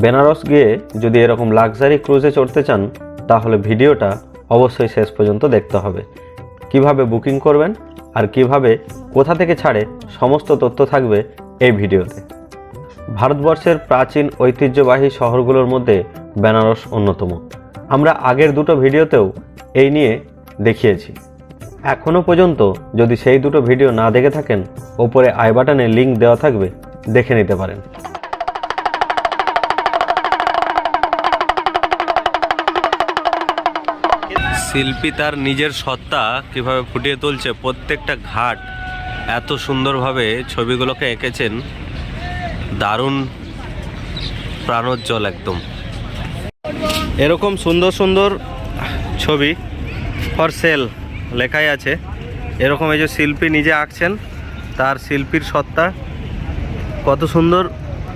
বেনারস গিয়ে যদি এরকম লাক্সারি ক্রুজে চড়তে চান তাহলে ভিডিওটা অবশ্যই শেষ পর্যন্ত দেখতে হবে। কিভাবে বুকিং করবেন আর কিভাবে কোথা থেকে ছাড়ে সমস্ত তথ্য থাকবে এই ভিডিওতে। ভারতবর্ষের প্রাচীন ঐতিহ্যবাহী শহরগুলোর মধ্যে বেনারস অন্যতম। আমরা আগের দুটো ভিডিওতেও এই নিয়ে দেখিয়েছি। এখনও পর্যন্ত যদি সেই দুটো ভিডিও না দেখে থাকেন, ওপরে আই বাটনে লিঙ্ক দেওয়া থাকবে, দেখে নিতে পারেন। শিল্পী তার নিজের সত্তা কিভাবে ফুটিয়ে তুলছে, প্রত্যেকটা ঘাট এত সুন্দরভাবে ছবিগুলোকে এঁকেছেন, দারুণ প্রাণোজ্জ্বল একদম। এরকম সুন্দর সুন্দর ছবি ফর সেল লেখাই আছে। এরকম এই যে শিল্পী নিজে আঁকছেন, তার শিল্পীর সত্তা কত সুন্দর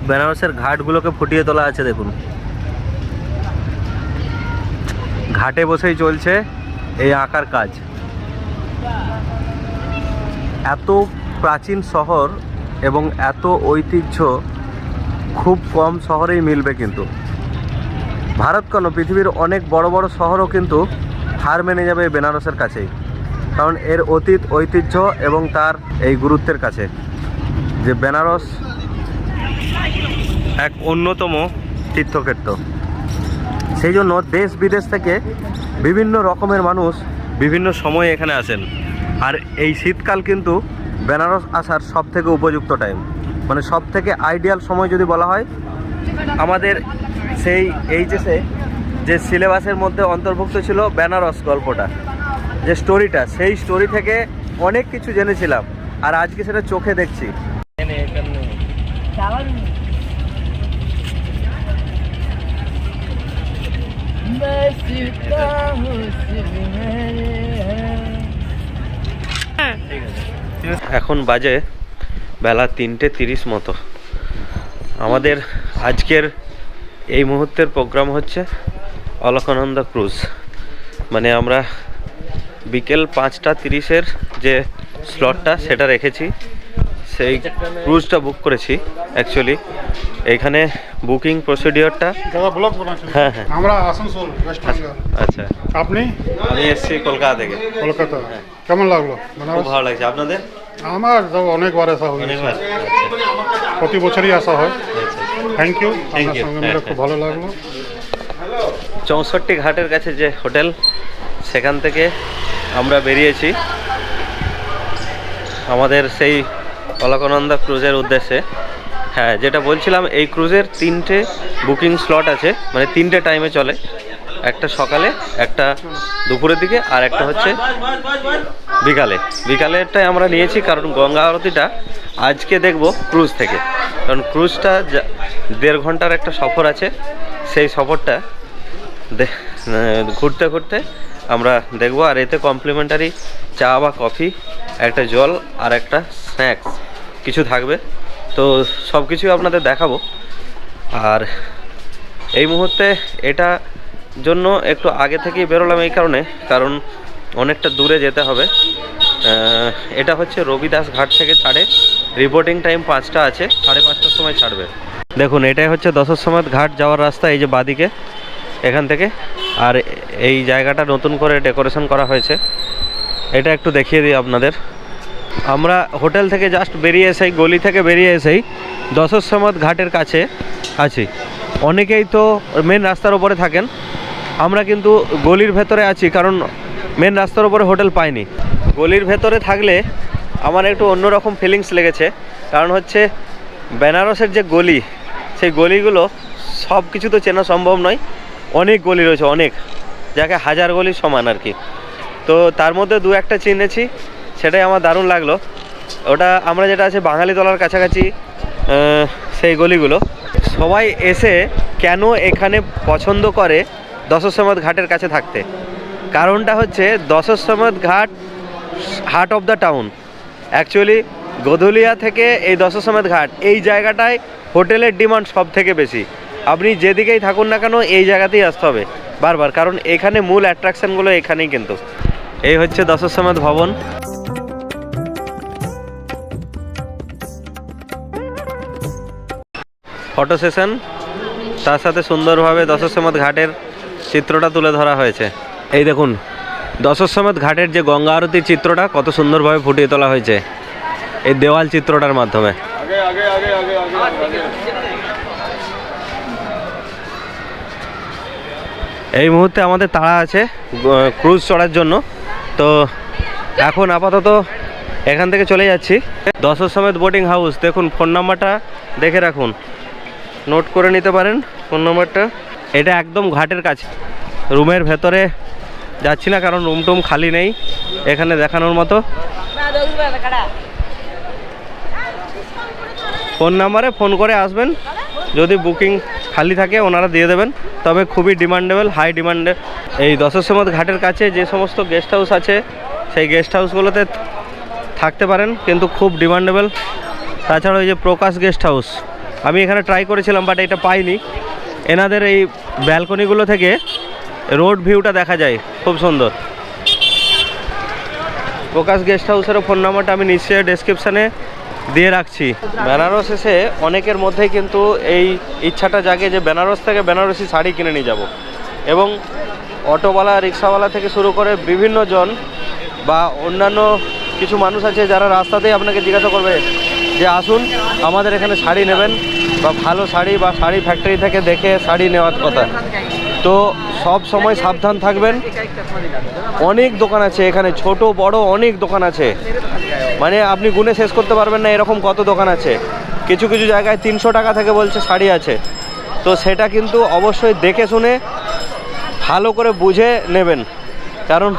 বেনারসের ঘাটগুলোকে ফুটিয়ে তোলা আছে। দেখুন, ঘাটে বসেই চলছে এই আঁকার কাজ। এত প্রাচীন শহর এবং এত ঐতিহ্য খুব কম শহরেই মিলবে, কিন্তু ভারত কেন, পৃথিবীর অনেক বড় বড় শহরও কিন্তু হার মেনে যাবে বেনারসের কাছেই, কারণ এর অতীত ঐতিহ্য এবং তার এই গুরুত্বের কাছে, যে বেনারস এক অন্যতম তীর্থক্ষেত্র। সেই জন্য দেশ বিদেশ থেকে বিভিন্ন রকমের মানুষ বিভিন্ন সময়ে এখানে আসেন। আর এই শীতকাল কিন্তু বেনারস আসার সব থেকে উপযুক্ত টাইম, মানে সব থেকে আইডিয়াল সময় যদি বলা হয়। আমাদের সেই এইচএসে যে সিলেবাসের মধ্যে অন্তর্ভুক্ত ছিল বেনারস গল্পটা, যে স্টোরিটা, সেই স্টোরি থেকে অনেক কিছু জেনেছিলাম, আর আজকে সেটা চোখে দেখছি। এখন বাজে বেলা 3:30 মতো। আমাদের আজকের এই মুহূর্তের প্রোগ্রাম হচ্ছে অলকানন্দা ক্রুজ। মানে আমরা বিকেল 5:30 যে স্লটটা সেটা রেখেছি, সেই ক্রুজটা বুক করেছি। অ্যাকচুয়ালি এইখানে বুকিং প্রসিডিওরটা, হ্যাঁ হ্যাঁ, আমরা আসানসোল ওয়েস্ট বেঙ্গল। আচ্ছা, আপনি? আমি এসেছি কলকাতা থেকে। কলকাতা। কেমন লাগলো? খুব ভালো লাগছে। আপনাদের? আমার তো অনেকবার আসা হয়েছে, অনেকবার। প্রতি বছরই আসা হয়। থ্যাংক ইউ, Thank আপনার you. সঙ্গে মিলে খুব ভালো লাগলো। 64 ঘাটের কাছে যে হোটেল, সেখান থেকে আমরা বেরিয়েছি আমাদের সেই অলকানন্দা ক্রুজের উদ্দেশ্যে। হ্যাঁ, যেটা বলছিলাম, এই ক্রুজের 3টে বুকিং স্লট আছে, মানে 3টে টাইমে চলে। একটা সকালে, একটা দুপুরের দিকে, আর একটা হচ্ছে বিকালে। বিকালেরটাই আমরা নিয়েছি কারণ গঙ্গা আরতিটা আজকে দেখব ক্রুজ থেকে, কারণ ক্রুজটা 1.5 ঘন্টার একটা সফর আছে। সেই সফরটা ঘুরতে ঘুরতে আমরা দেখব। আর এতে কমপ্লিমেন্টারি চা বা কফি, একটা জল আর একটা স্ন্যাক্স কিছু থাকবে। তো সব কিছুই আপনাদের দেখাবো। আর এই মুহূর্তে এটা জন্য একটু আগে থেকেই বেরোলাম এই কারণে, কারণ অনেকটা দূরে যেতে হবে। এটা হচ্ছে রবিদাস ঘাট থেকে ছাড়ে, রিপোর্টিং টাইম 5টা আছে, 5:30টার সময় ছাড়বে। দেখুন, এটাই হচ্ছে দশাশ্বমেধ ঘাট যাওয়ার রাস্তা, এই যে বাদিকে এখান থেকে। আর এই জায়গাটা নতুন করে ডেকোরেশন করা হয়েছে, এটা একটু দেখিয়ে দিই আপনাদের। আমরা হোটেল থেকে জাস্ট বেরিয়ে এসেই, গলি থেকে বেরিয়ে এসেই দশাশ্বমেধ ঘাটের কাছে আছি। অনেকেই তো মেন রাস্তার ওপরে থাকেন, আমরা কিন্তু গলির ভেতরে আছি, কারণ মেন রাস্তার ওপরে হোটেল পাইনি। গলির ভেতরে থাকলে আমার একটু অন্যরকম ফিলিংস লেগেছে, কারণ হচ্ছে বেনারসের যে গলি, সেই গলিগুলো সব কিছু তো চেনা সম্ভব নয়। অনেক গলি রয়েছে, অনেক, যাকে হাজার গলি সমান আর কি। তো তার মধ্যে 2-1টা চিনেছি, সেটাই আমার দারুণ লাগলো। ওটা আমরা যেটা আছে বাঙালি তলার কাছাকাছি, সেই গলিগুলো। সবাই এসে কেন এখানে পছন্দ করে দশাশ্বমেধ ঘাটের কাছে থাকতে, কারণটা হচ্ছে Dashashwamedh Ghat heart of the town. Actually Godowlia থেকে এই দশাশ্বমেধ ঘাট, এই জায়গাটায় হোটেলের ডিমান্ড সব থেকে বেশি। আপনি যেদিকেই থাকুন না কেন, এই জায়গাতেই আসতে হবে বারবার, কারণ এখানে মূল অ্যাট্রাকশানগুলো এখানেই। কিন্তু এই হচ্ছে দশাশ্বমেধ ভবন। ফটো সেশন তার সাথে সুন্দরভাবে দশাশ্বমেধ ঘাটের চিত্রটা তুলে ধরা হয়েছে। এই দেখুন দশাশ্বমেধ ঘাটের যে গঙ্গা আরতির চিত্রটা কত সুন্দরভাবে ফুটিয়ে তোলা হয়েছে এই দেওয়াল চিত্রটার মাধ্যমে। এই মুহূর্তে আমাদের তাড়া আছে ক্রুজ চড়ার জন্য, তো এখন আপাতত এখান থেকে চলে যাচ্ছি। দশাশ্বমেধ বোটিং হাউস, দেখুন ফোন নাম্বারটা দেখে রাখুন, নোট করে নিতে পারেন ফোন নাম্বারটা। এটা একদম ঘাটের কাছে, রুমের ভেতরে যাচ্ছি না কারণ রুম টুম খালি নেই এখানে দেখানোর মতো। ফোন নাম্বারে ফোন করে আসবেন, যদি বুকিং খালি থাকে ওনারা দিয়ে দেবেন, তবে খুবই ডিমান্ডেবল, হাই ডিমান্ডে। এই দশাশ্বমেধ ঘাটের কাছে যে সমস্ত গেস্ট হাউস আছে সেই গেস্ট হাউসগুলোতে থাকতে পারেন, কিন্তু খুব ডিমান্ডেবল। তাছাড়া ওই যে প্রকাশ গেস্ট হাউস আমি এখানে ট্রাই করেছিলাম বাট এটা পাইনি। এনাদের এই ব্যালকনিগুলো থেকে রোড ভিউটা দেখা যায়, খুব সুন্দর। প্রকাশ গেস্ট হাউসেরও ফোন নাম্বারটা আমি নিশ্চয়ই ডেসক্রিপশানে দিয়ে রাখছি। বেনারস এসে অনেকের মধ্যেই কিন্তু এই ইচ্ছাটা জাগে যে বেনারস থেকে বেনারসি শাড়ি কিনে নিয়ে যাব, এবং অটোওয়ালা রিক্সাওয়ালা থেকে শুরু করে বিভিন্ন জন বা অন্যান্য কিছু মানুষ আছে যারা রাস্তাতেই আপনাকে জিজ্ঞাসা করবে যে আসুন আমাদের এখানে শাড়ি নেবেন, বা ভালো শাড়ি বা শাড়ি ফ্যাক্টরি থেকে দেখে শাড়ি নেওয়ার কথা। তো সব সময় সাবধান থাকবেন। অনেক দোকান আছে এখানে, ছোট বড় অনেক দোকান আছে, মানে আপনি গুনে শেষ করতে পারবেন না এরকম কত দোকান আছে। কিছু কিছু জায়গায় 300 টাকা থেকে বলছে শাড়ি আছে, তো সেটা কিন্তু অবশ্যই দেখে শুনে ভালো করে বুঝে নেবেন, কারণ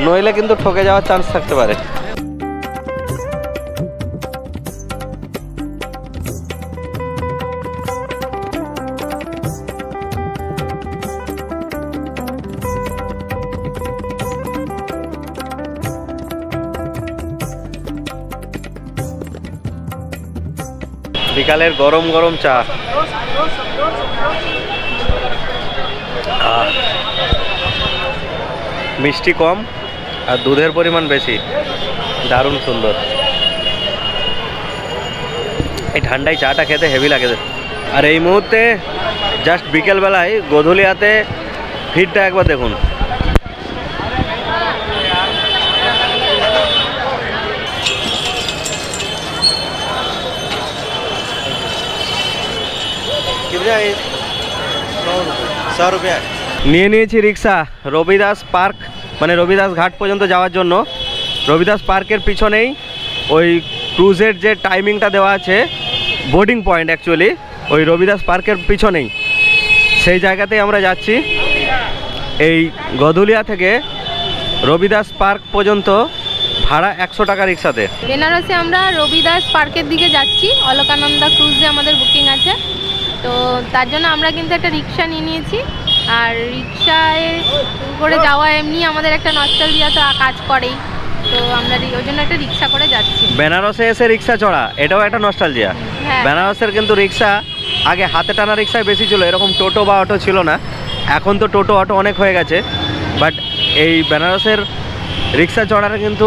নইলে কিন্তু ঠকে যাওয়ার চান্স থাকতে পারে। বিকালের গরম গরম চা, মিষ্টি কম আর দুধের পরিমাণ বেশি, দারুণ সুন্দর। এই ঠান্ডায় চাটা খেতে হেভি লাগে। আর এই মুহূর্তে জাস্ট বিকেলবেলায় গোধুলিয়াতে ভিড়টা একবার দেখুন। নিয়ে নিয়েছি রিক্সা রবিদাস পার্ক, মানে রবিদাস ঘাট পর্যন্ত যাওয়ার জন্য। রবিদাস পার্কের পিছনেই ওই ক্রুজের যে টাইমিংটা দেওয়া আছে, বোর্ডিং পয়েন্ট অ্যাকচুয়ালি ওই রবিদাস পার্কের পিছনেই, সেই জায়গাতেই আমরা যাচ্ছি। এই গধুলিয়া থেকে রবিদাস পার্ক পর্যন্ত ভাড়া 100 টাকা রিক্সাতে। বেনারসে আমরা রবিদাস পার্কের দিকে যাচ্ছি, অলকানন্দা ক্রুজে আমাদের বুকিং আছে, তো তার জন্য আমরা কিন্তু একটা রিক্সা নিয়ে নিয়েছি। আর রিক্সায় করে যাওয়া এমনি আমাদের একটা নস্টালজিয়া তো কাজ করেই, তো আমরা ওই জন্য একটা রিক্সা করে যাচ্ছি। বেনারসে এসে রিক্সা চড়া এটাও একটা নস্টালজিয়া। হ্যাঁ, বেনারসের কিন্তু রিক্সা আগে হাতে টানা রিক্সায় বেশি ছিল, এরকম টোটো বা অটো ছিল না। এখন তো টোটো অটো অনেক হয়ে গেছে, বাট এই বেনারসের রিক্সা চড়াটা কিন্তু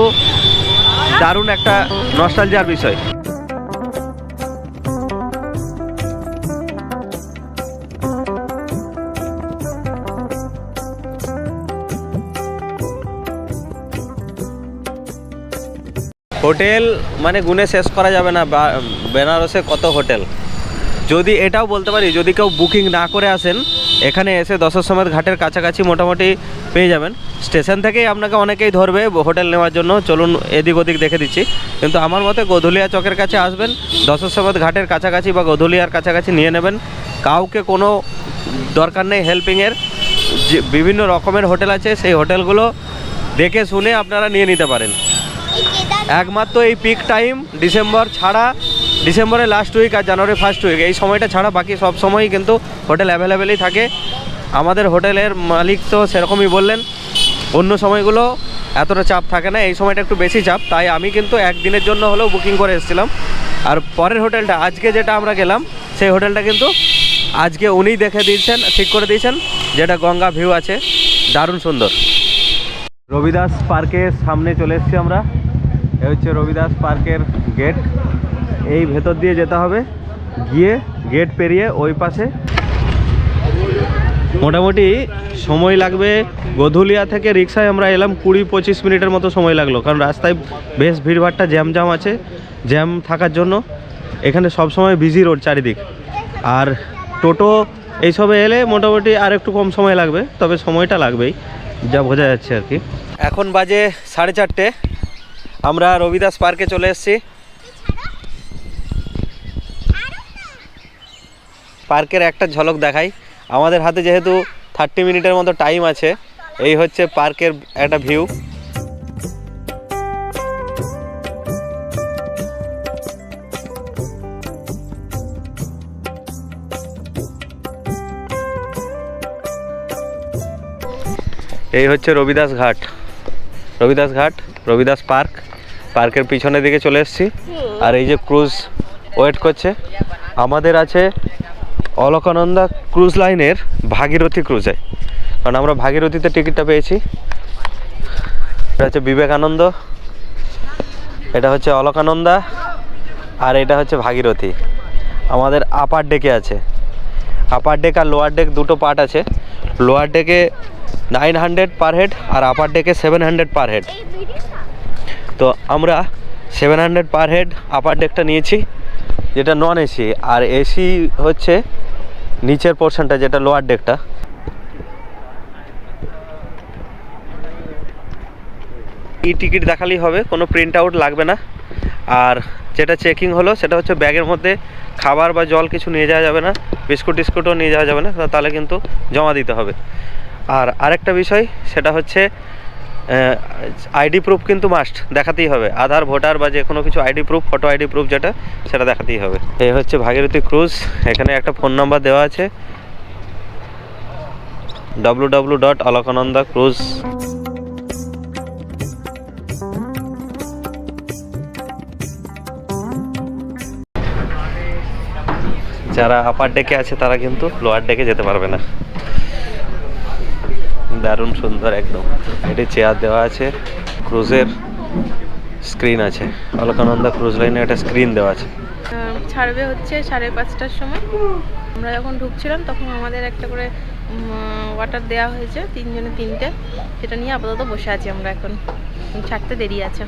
দারুণ একটা নস্টালজিয়ার বিষয়। হোটেল মানে গুনে শেষ করা যাবে না বেনারসে কত হোটেল। যদি এটাও বলতে পারি, যদি কেউ বুকিং না করে আসেন এখানে এসে দশাশ্বমেধ ঘাটের কাছাকাছি মোটামুটি পেয়ে যাবেন। স্টেশন থেকেই আপনাকে অনেকেই ধরবে হোটেল নেওয়ার জন্য, চলুন এদিক ওদিক দেখে দিচ্ছি, কিন্তু আমার মতে গধুলিয়া চকের কাছে আসবেন, দশাশ্বমেধ ঘাটের কাছাকাছি বা গধুলিয়ার কাছাকাছি নিয়ে নেবেন। কাউকে কোনো দরকার নেই হেল্পিংয়ের, যে বিভিন্ন রকমের হোটেল আছে সেই হোটেলগুলো দেখে শুনে আপনারা নিয়ে নিতে পারেন। একমাত্র এই পিক টাইম ডিসেম্বর ছাড়া, ডিসেম্বরের লাস্ট উইক আর জানুয়ারি ফার্স্ট উইক, এই সময়টা ছাড়া বাকি সব সময়ই কিন্তু হোটেল অ্যাভেলেবেলই থাকে। আমাদের হোটেলের মালিক তো সেরকমই বললেন, অন্য সময়গুলো এতটা চাপ থাকে না, এই সময়টা একটু বেশি চাপ, তাই আমি কিন্তু একদিনের জন্য হলেও বুকিং করে এসেছিলাম। আর পরের হোটেলটা আজকে যেটা আমরা গেলাম সেই হোটেলটা কিন্তু আজকে উনিই দেখে দিয়েছেন, ঠিক করে দিয়েছেন, যেটা গঙ্গা ভিউ আছে, দারুণ সুন্দর। রবিদাস পার্কের সামনে চলে এসেছি আমরা, এ হচ্ছে রবিদাস পার্কের গেট। এই ভেতর দিয়ে যেতে হবে, গিয়ে গেট পেরিয়ে ওই পাশে মোটামুটি সময় লাগবে গধুলিয়া থেকে রিক্সায় আমরা এলাম 20-25 মিনিটের মতো সময় লাগলো, কারণ রাস্তায় বেশ ভিড়ভাট্টা জ্যাম আছে। জ্যাম থাকার জন্য এখানে সবসময় বিজি রোড চারিদিক। আর টোটো এইসবে এলে মোটামুটি আর একটু কম সময় লাগবে, তবে সময়টা লাগবেই, যা বোঝা যাচ্ছে আর কি। এখন বাজে 4:30, আমরা রবিদাস পার্কে চলে এসেছি। পার্কের একটা ঝলক দেখাই। আমাদের হাতে যেহেতু 30 মিনিটের মতো টাইম আছে, এই হচ্ছে পার্কের একটা ভিউ। এই হচ্ছে রবিদাস ঘাট, রবিদাস পার্ক। পার্কের পিছনের দিকে চলে এসেছি। আর এই যে ক্রুজ ওয়েট করছে। আমাদের আছে অলকানন্দা ক্রুজ লাইনের ভাগীরথী ক্রুজে, কারণ আমরা ভাগীরথীতে টিকিটটা পেয়েছি। এটা হচ্ছে বিবেকানন্দ, এটা হচ্ছে অলকানন্দা, আর এটা হচ্ছে ভাগীরথী। আমাদের আপার ডেকে আছে, আপার ডেক আর লোয়ার ডেক দুটো পার্ট আছে। লোয়ার ডেকে 900 পার হেড আর আপার ডেকে 700 পার হেড। তো আমরা 700 পার হেড আপার ডেকটা নিয়েছি, যেটা নন এসি। আর এসি হচ্ছে নিচের পোর্শনটা, যেটা লোয়ার ডেকটা। টিকিট দেখালেই হবে, কোনো প্রিন্ট আউট লাগবে না। আর যেটা চেকিং হলো সেটা হচ্ছে ব্যাগের মধ্যে খাবার বা জল কিছু নিয়ে যাওয়া যাবে না, বিস্কুট টিস্কুটও নিয়ে যাওয়া যাবে না, তাহলে কিন্তু জমা দিতে হবে। আর আরেকটা বিষয়, সেটা হচ্ছে আইডি প্রুফ কিন্তু মাস্ট দেখাতেই হবে। আধার, ভোটার বা যে কোনো কিছু ID proof, photo ID proof যেটা, সেটা দেখাতেই হবে। এই হচ্ছে ভাগীরথী ক্রুজ। এখানে একটা ফোন নাম্বার দেওয়া আছে, www.alakanandacruise। যারা আপার ডেকে আছে তারা কিন্তু লোয়ার ডেকে যেতে পারবে না। দারুণ সুন্দর একদম। এটি চেয়ার দেওয়া আছে, ক্রুজের স্ক্রিন আছে, অলকানন্দা ক্রুজ লাইনে একটা স্ক্রিন দেওয়া আছে। ছাড়বে হচ্ছে 5:30টার সময়। আমরা যখন ঢুকছিলাম তখন আমাদের একটা করে ওয়াটার দেওয়া হয়েছে, 3 জনে 3টে। সেটা নিয়ে আপাতত বসে আছি আমরা, এখন ছাড়তে দেরি আছে।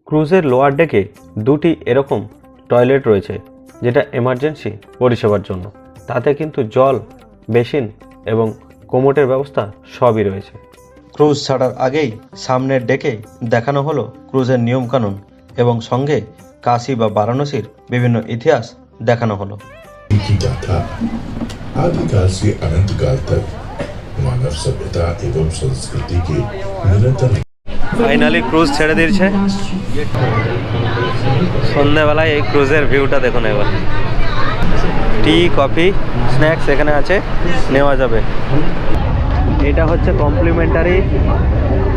ক্রুজের লোয়ার ডেকে দুটি এরকম টয়লেট রয়েছে, যেটা এমার্জেন্সি পরিষেবার জন্য। তাতে কিন্তু জল, বেসিন এবং কোমোটের ব্যবস্থা সবই রয়েছে। ক্রুজ ছাড়ার আগেই সামনের ডেকে দেখানো হলো ক্রুজের নিয়মকানুন, এবং সঙ্গে কাশী বা বারাণসীর বিভিন্ন ইতিহাস দেখানো হলো। की गाथा आदिकाल से अनंत काल तक मानव सभ्यता एवं संस्कृति के निरंतर। ফাইনালি ক্রুজ ছেড়ে দিয়েছে। সন্ধ্যাবেলায় এই ক্রুজের ভিউটা দেখুন এবার। টি, কফি, স্ন্যাক্স এখানে আছে, নেওয়া যাবে। এটা হচ্ছে কমপ্লিমেন্টারি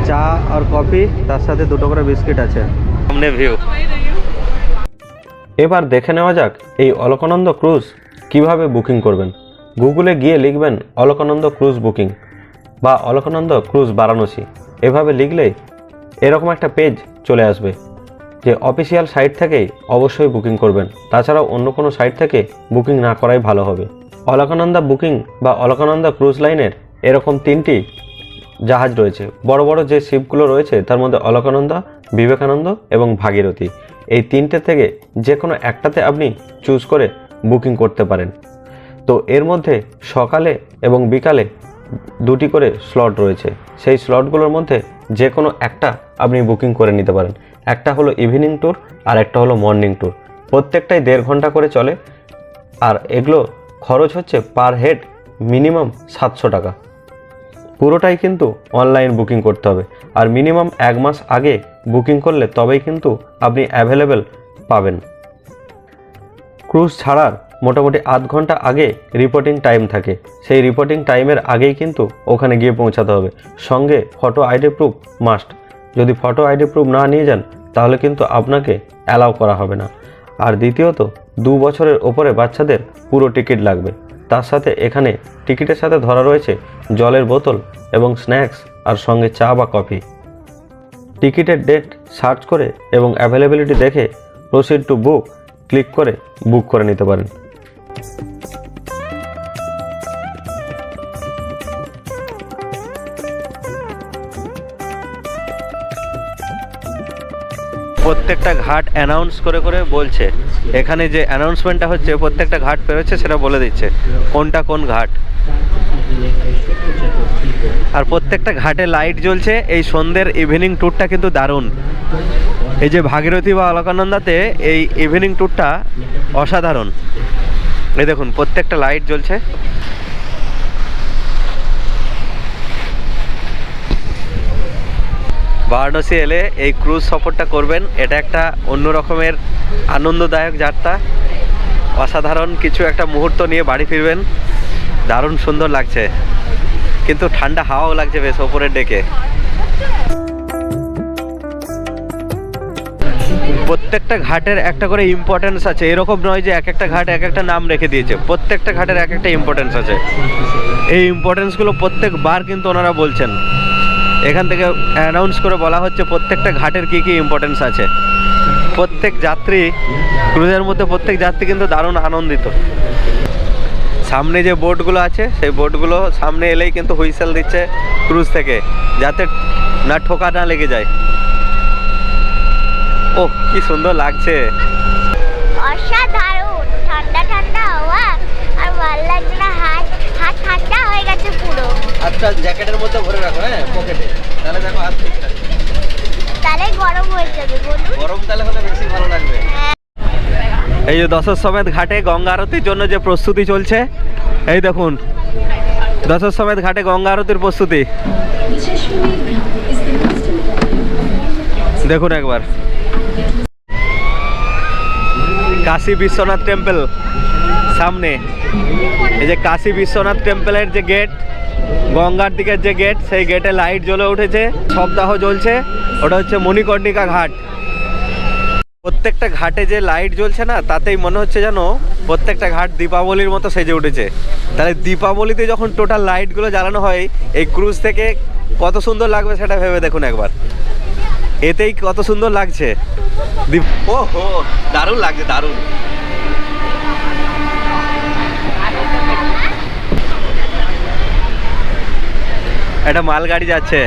চা আর কফি, তার সাথে 2টো করে বিস্কিট আছে। সামনে ভিউ। এবার দেখে নেওয়া যাক এই অলকানন্দা ক্রুজ কিভাবে বুকিং করবেন। গুগলে গিয়ে লিখবেন অলকানন্দা ক্রুজ বুকিং বা অলকানন্দা ক্রুজ বারাণসী। এভাবে লিখলে এরকম একটা পেজ চলে আসবে, যে অফিসিয়াল সাইট থেকেই অবশ্যই বুকিং করবেন। তাছাড়াও অন্য কোনো সাইট থেকে বুকিং না করাই ভালো হবে। অলকানন্দা বুকিং বা অলকানন্দা ক্রুজ লাইনের এরকম 3টি জাহাজ রয়েছে। বড় বড় যে শিপগুলো রয়েছে তার মধ্যে অলকানন্দা, বিবেকানন্দ এবং ভাগীরথী, এই 3টে থেকে যে কোনো একটাতে আপনি চুজ করে বুকিং করতে পারেন। তো এর মধ্যে সকালে এবং বিকালে 2টি করে স্লট রয়েছে। সেই স্লটগুলোর মধ্যে যে কোনো একটা আপনি বুকিং করে নিতে পারেন। একটা হলো ইভিনিং ট্যুর আর একটা হলো মর্নিং ট্যুর। প্রত্যেকটাই 1.5 ঘন্টা করে চলে। আর এগুলো খরচ হচ্ছে পার হেড মিনিমাম 700 টাকা। পুরোটাই কিন্তু অনলাইন বুকিং করতে হবে, আর মিনিমাম 1 মাস আগে বুকিং করলে তবেই কিন্তু আপনি অ্যাভেলেবেল পাবেন। ক্রুজ ছাড়ার মোটামুটি আধ ঘন্টা আগে রিপোর্টিং টাইম থাকে। সেই রিপোর্টিং টাইমের আগেই কিন্তু ওখানে গিয়ে পৌঁছাতে হবে। সঙ্গে ফটো আইডি প্রুফ মাস্ট। যদি ফটো আইডি প্রুফ না নিয়ে যান তাহলে কিন্তু আপনাকে অ্যালাউ করা হবে না। আর দ্বিতীয়ত 2 বছরের ওপরে বাচ্চাদের পুরো টিকিট লাগবে। তার সাথে এখানে টিকিটের সাথে ধরা রয়েছে জলের বোতল এবং স্ন্যাক্স, আর সঙ্গে চা বা কফি। টিকিটের ডেট সার্চ করে এবং অ্যাভেলেবিলিটি দেখে প্রসিড টু বুক ক্লিক করে বুক করে নিতে পারেন। প্রত্যেকটা ঘাট অ্যানাউন্স করে করে বলছে, এখানে যে অ্যানাউন্সমেন্টটা হচ্ছে প্রত্যেকটা ঘাট পেরোচ্ছে সেটা বলে দিচ্ছে কোনটা কোন ঘাট। আর প্রত্যেকটা ঘাটে লাইট জ্বলছে। এই সন্ধ্যের ইভিনিং ট্যুরটা কিন্তু দারুণ। এই যে ভাগীরথী বা অলকানন্দাতে এই ইভিনিং ট্যুরটা অসাধারণ। এই দেখুন প্রত্যেকটা লাইট জ্বলছে। বারাণসী এলে এই ক্রুজ সফরটা করবেন। এটা একটা অন্য রকমের আনন্দদায়ক যাত্রা। অসাধারণ কিছু একটা মুহূর্ত নিয়ে বাড়ি ফিরবেন। দারুণ সুন্দর লাগছে, কিন্তু ঠান্ডা হাওয়াও লাগছে বেশ ওপরের ডেকে। প্রত্যেকটা ঘাটের একটা করে ইম্পর্টেন্স আছে। এরকম নয় যে এক একটা ঘাট এক একটা নাম রেখে দিয়েছে, প্রত্যেকটা ঘাটের এক একটা ইম্পর্টেন্স আছে। এই ইম্পর্টেন্সগুলো প্রত্যেকবার কিন্তু ওনারা বলছেন। এখান থেকে অ্যানাউন্স করে বলা হচ্ছে প্রত্যেকটা ঘাটের কী কী ইম্পর্টেন্স আছে। প্রত্যেক যাত্রী ক্রুজের মধ্যে প্রত্যেক যাত্রী কিন্তু দারুণ আনন্দিত। সামনে যে বোটগুলো আছে সেই বোটগুলো সামনে এলেই কিন্তু হুইসেল দিচ্ছে ক্রুজ থেকে, যাতে না ঠোকা না লেগে যায়। ওহ কি সুন্দর লাগছে, অসাধারণ ঠান্ডা ঠান্ডা হাওয়া, আর ভালো লাগছে না, হাত হাত ঠান্ডা হয়ে গেছে পুরো। আচ্ছা জ্যাকেটের মধ্যে ভরে রাখো, হ্যাঁ পকেটে, তাহলে দেখো হাত ঠিক থাকে। তাহলে গরম হয়ে যাবে, বলুন। গরম তাহলে হলে বেশি ভালো লাগবে। এই যে দশাশ্বমেধ ঘাটে গঙ্গা আরতির জন্য যে প্রস্তুতি চলছে, এই দেখুন দশাশ্বমেধ ঘাটে গঙ্গা আরতির প্রস্তুতি দেখুন একবার। কাশী বিশ্বনাথ টেম্পল সামনে, এই যে কাশী বিশ্বনাথ টেম্পলের যে গেট, গঙ্গার দিকের যে গেট, সেই গেটে লাইট জ্বলে উঠেছে, সপ্তাহ জ্বলছে। ওটা হচ্ছে মণিকর্ণিকা ঘাট। প্রত্যেকটা ঘাটে যে লাইট জ্বলছে না, তাতেই মনে হচ্ছে যেন প্রত্যেকটা ঘাট দীপাবলির মতো সেজে উঠেছে। তাহলে দীপাবলিতে যখন টোটাল লাইটগুলো জ্বালানো হয় এই ক্রুজ থেকে, কত সুন্দর লাগবে সেটা ভেবে দেখুন একবার। এতেই কত সুন্দর লাগছে। ও হো দারুণ লাগছে, দারুণ। একটা মালগাড়ি যাচ্ছে।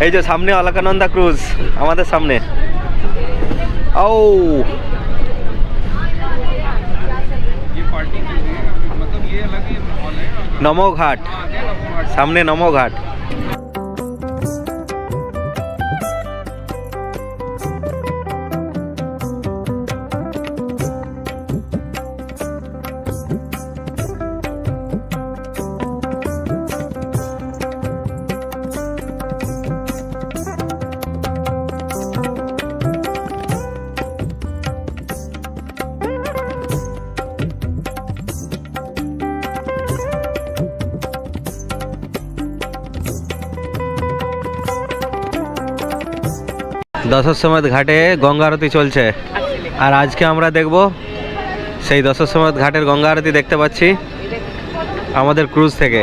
এই যে সামনে অলকানন্দা ক্রুজ আমাদের সামনে। ও নমো ঘাট, সামনে নমো ঘাট। দশাশ্বমেধ ঘাটে গঙ্গা আরতি চলছে, আর আজকে আমরা দেখব সেই দশাশ্বমেধ ঘাটের গঙ্গা আরতি। দেখতে পাচ্ছি আমাদের ক্রুজ থেকে।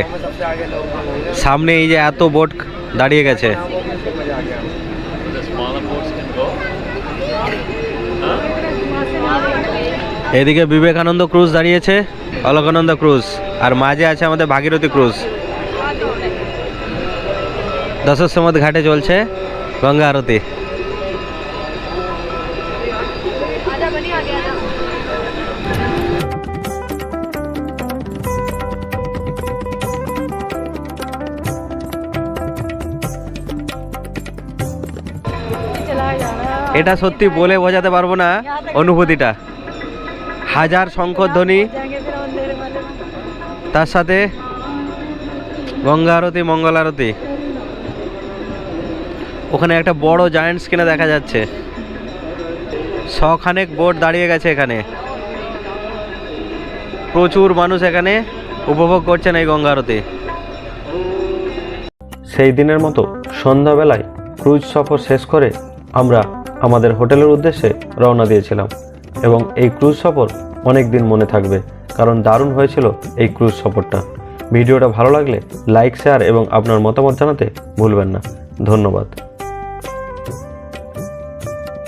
সামনে এই যে এত বোট দাঁড়িয়ে গেছে, এদিকে বিবেকানন্দ ক্রুজ দাঁড়িয়েছে, অলকানন্দ ক্রুজ, আর মাঝে আছে আমাদের ভাগীরথী ক্রুজ। দশাশ্বমেধ ঘাটে চলছে গঙ্গা আরতি। এটা সত্যি বলে বোঝাতে পারবো না অনুভূতিটা। হাজার শঙ্খধ্বনি, তার সাথে গঙ্গা আরতি, মঙ্গল আরতি। ওখানে একটা বড় জায়ান্ট স্ক্রিনে দেখা যাচ্ছে। শখানেক বোট দাঁড়িয়ে গেছে এখানে। প্রচুর মানুষ এখানে উপভোগ করছেন এই গঙ্গা আরতি। সেই দিনের মতো সন্ধ্যাবেলায় ক্রুজ সফর শেষ করে আমরা আমাদের হোটেলের উদ্দেশ্যে রওনা দিয়েছিলাম, এবং এই ক্রুজ সফর অনেক দিন মনে থাকবে, কারণ দারুণ হয়েছিল এই ক্রুজ সফরটা। ভিডিওটা ভালো লাগলে লাইক, শেয়ার এবং আপনার মতামত জানাতে ভুলবেন না। ধন্যবাদ।